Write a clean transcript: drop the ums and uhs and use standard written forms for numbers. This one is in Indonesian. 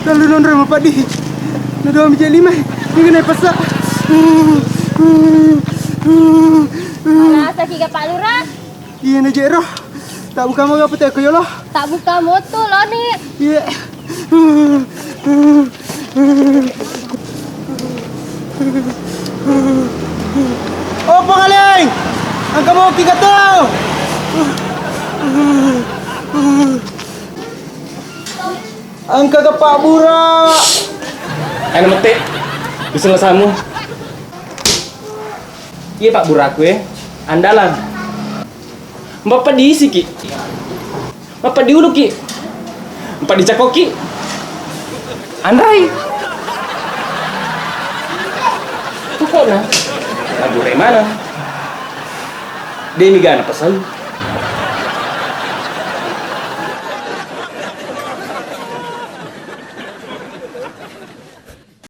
Lalu non remo padi. Nado am jeli mai. Ni naik pasak. Alah, sakit ke Pak Lurah? Iya na jero. Tak buka mo apa tak koyo lo. Tak buka motor lo nih. Iya. Oh, pangaling! Ang kamoki ka to! Ang kagapa bura! Ano mati? Gusto na samu? Iya Pak Buraku ya, andalan. Bapak diisi ki, bapak diulu ki, bapak dicakoki, andai. Pokoknya, Pak Burai mana? Demi gana pasal.